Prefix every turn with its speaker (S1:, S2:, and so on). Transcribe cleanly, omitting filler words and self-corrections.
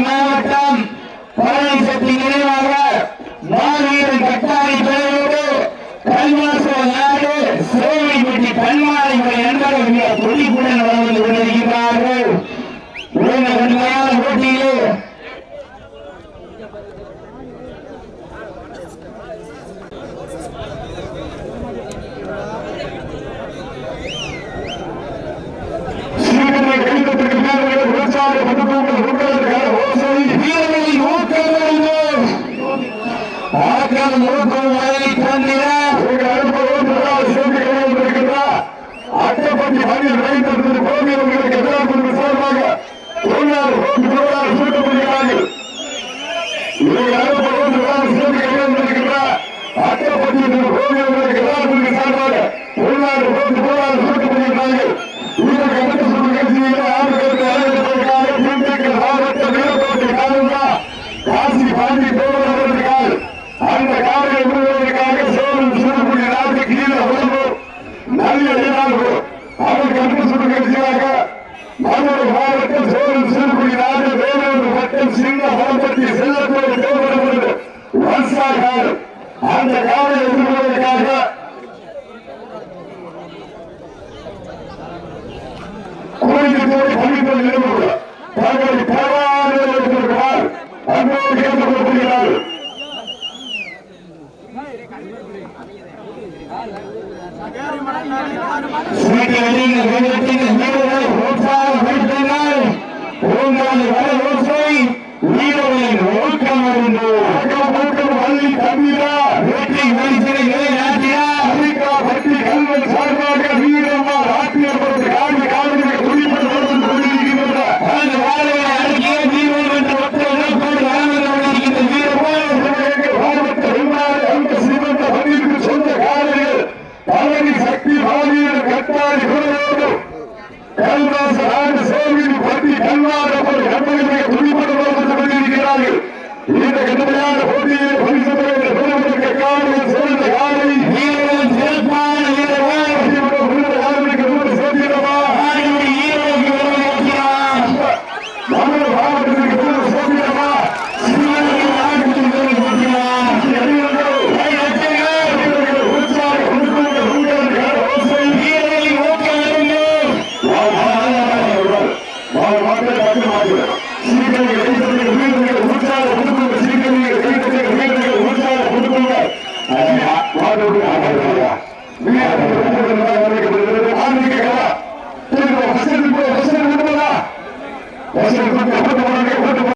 S1: மாவட்டம் பழனிசக்தி நினைவாக மாவீரன் கட்டாரி பெயரோடு கல்வாசோ நாடு சேவைப்பட்டி பன்மாலை நண்பர்கள் தொழில்குடன் வளர்ந்து கொண்டிருக்கிறார்கள். போட்டியிலே அட்டப்பட்டி மணியில் வைத்திருந்தது கோவிலுக்கு எதிராக விசாரமாக அட்டப்பட்டி கோவிலுக்கு எதிராக விசாரமாக உள்நாடு போராடு சுருக்கப்படுகிறார்கள். இதற்கு அடுத்த நிகழ்ச்சியில் மாவட்ட நீலக்கோட்டை காலந்தா காசி பாண்டி போவதற்காக அந்த காலையை விடுவதற்காக சோழன் சிறுபுள்ளி நாட்டு கீழே உடம்பு நல்ல இடாது அதற்கு அடுத்த நிகழ்ச்சியாக மதுரை மாவட்டம் சோழன் சிறுபுள்ளி நாடு வேலூர் வட்டம் சின்ன வளப்பட்டி செல்லத்தோடு போவதற்கு வன்சாகார் அந்த காலையை விடுவதற்காக கோயிலோடு பள்ளிகள் நிறுவனம் தங்களை பரவாயில்லை எடுத்திருக்கிறார். அன்போடு கேட்டுக்கொள்கிறார்.